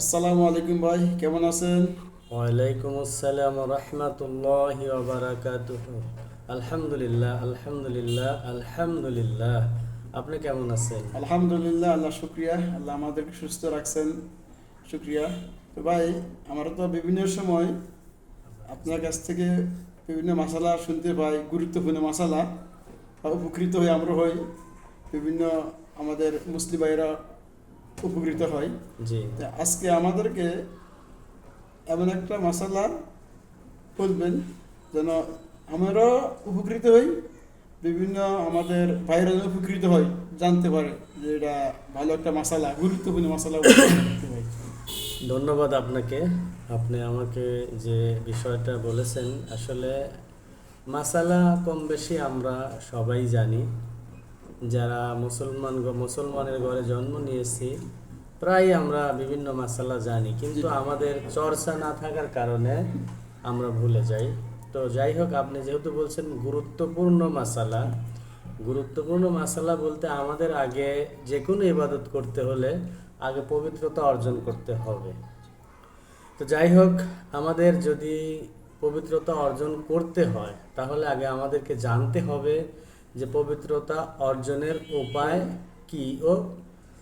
আসসালামু আলাইকুম ভাই, কেমন আছেন? ওয়ালাইকুম আসসালাম রহমতুল্লাহি ওয়া বারাকাতুহু। আলহামদুলিল্লাহ, আলহামদুলিল্লাহ, আলহামদুলিল্লাহ। আপনি কেমন আছেন? আলহামদুলিল্লাহ, আল্লাহ শুক্রিয়া। আল্লাহ আমাদেরকে সুস্থ রাখছেন, শুক্রিয়া। তো ভাই, আমরা তো বিভিন্ন সময় আপনার কাছ থেকে বিভিন্ন মশালা শুনতে পাই, গুরুত্বপূর্ণ মশালা, বা উপকৃত হই, আমরা হই বিভিন্ন, আমাদের মুসলিম ভাইয়েরা উপকৃত হয়। জি। তো আজকে আমাদেরকে এমন একটা মশালা বলবেন যেন আমরাও উপকৃত হই, বিভিন্ন আমাদের বাইরে উপকৃত হয়, জানতে পারে যে এটা ভালো একটা মশালা, গুরুত্বপূর্ণ মশালা বলতে হয়। ধন্যবাদ আপনাকে। আপনি আমাকে যে বিষয়টা বলেছেন, আসলে মাসালা কম বেশি আমরা সবাই জানি। যারা মুসলমানের ঘরে জন্ম নিয়েছি, প্রায় আমরা বিভিন্ন মাসালা জানি, জি। কিন্তু আমাদের চর্চা না থাকার কারণে আমরা ভুলে যাই। তো যাই হোক, আপনি যেহেতু বলছেন গুরুত্বপূর্ণ মাসালা বলতে আমাদের আগে যে কোনো ইবাদত করতে হলে আগে পবিত্রতা অর্জন করতে হবে। তো যাই হোক, আমাদের যদি পবিত্রতা অর্জন করতে হয় তাহলে আগে আমাদেরকে জানতে হবে যে পবিত্রতা অর্জনের উপায় কি ও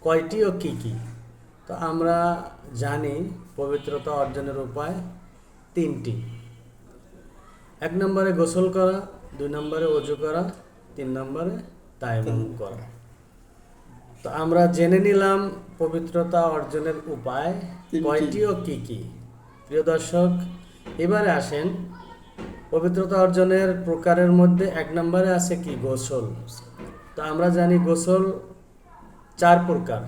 কয়টি ও কি কি। তো আমরা জানি পবিত্রতা অর্জনের উপায় তিনটি। এক নম্বরে গোসল করা, দুই নম্বরে অজু করা, তিন নম্বরে তায়াম্মুম করা। তো আমরা জেনে নিলাম পবিত্রতা অর্জনের উপায় তিনটি। কয়টি ও কি কি। প্রিয় দর্শক, এবারে আসেন পবিত্রতা অর্জনের প্রকারের মধ্যে এক নম্বরে আছে কি? গোসল। তো আমরা জানি গোসল চার প্রকার: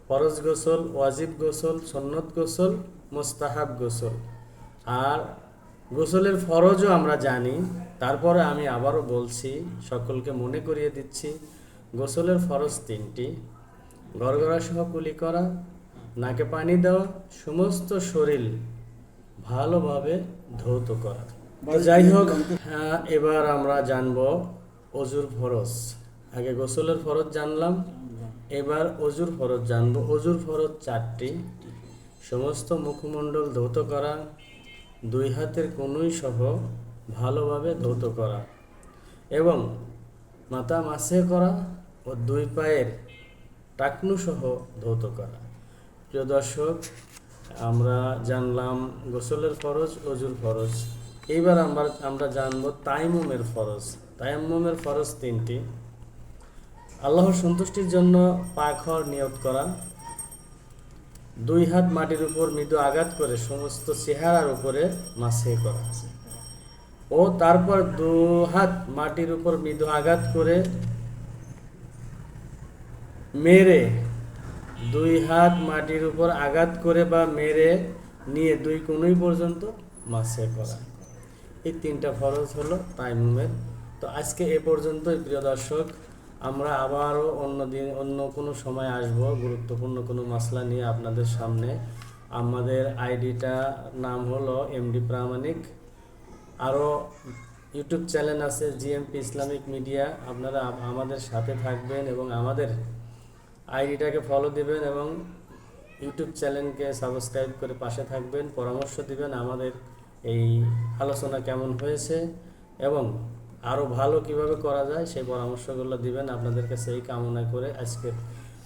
ফরজ গোসল, ওয়াজিব গোসল, সুন্নত গোসল, মুস্তাহাব গোসল। আর গোসলের ফরজও আমরা জানি, তারপরে আমি আবারও বলছি, সকলকে মনে করিয়ে দিচ্ছি, গোসলের ফরজ তিনটি: গড়গড়া সহ কুলি করা, নাকে পানি দেওয়া, সমস্ত শরীর ভালোভাবে ধৌত করা। তো ভাই, যাই আমি একটু হোক, জানতে এবার আমরা জানবো অজুর ফরজ। আগে গোসলের ফরজ জানলাম, এবার অজুর ফরজ জানবো। অজুর ফরজ চারটি: সমস্ত মুখমণ্ডল ধৌত করা, দুই হাতের কনুই সহ ভালোভাবে ধৌত করা, এবং মাথা মাসে করা ও দুই পায়ের টাকনু সহ ধৌত করা। প্রিয় দর্শক, আমরা জানলাম গোসলের ফরজ, অজুর ফরজ। এইবার আমরা জানবো তায়াম্মুমের ফরজ। তায়াম্মুমের ফরজ তিনটি: আল্লাহর সন্তুষ্টির জন্য পাক হওয়ার নিয়ত করা, দুই হাত মাটির উপর মৃদু আঘাত করে সমস্ত চেহারার উপরে মাসে করা, ও তারপর দু হাত মাটির উপর মৃদু আঘাত করে মেরে, দুই হাত মাটির উপর আঘাত করে বা মেরে নিয়ে দুই কনুই পর্যন্ত মাসে করা। এই তিনটা ফরজ হলো তায়াম্মুমের। তো আজকে এ পর্যন্তই প্রিয় দর্শক। আমরা আবারও অন্য দিন অন্য কোনো সময় আসব গুরুত্বপূর্ণ কোনো মাসলা নিয়ে আপনাদের সামনে। আমাদের আইডিটা নাম হলো এমডি প্রামাণিক। আরও ইউটিউব চ্যানেল আছে জিএমপি ইসলামিক মিডিয়া। আপনারা আমাদের সাথে থাকবেন এবং আমাদের আইডিটাকে ফলো দিবেন এবং ইউটিউব চ্যানেলকে সাবস্ক্রাইব করে পাশে থাকবেন, পরামর্শ দিবেন আমাদের এই আলোচনা কেমন হয়েছে এবং আরও ভালো কিভাবে করা যায় সেই পরামর্শগুলো দিবেন। আপনাদের কাছে এই কামনা করে আজকের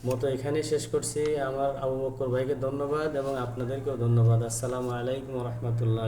মতো এখানেই শেষ করছি। আমার আবু বকর ভাইকে ধন্যবাদ এবং আপনাদেরকেও ধন্যবাদ। আসসালামু আলাইকুম রহমতুল্লাহ।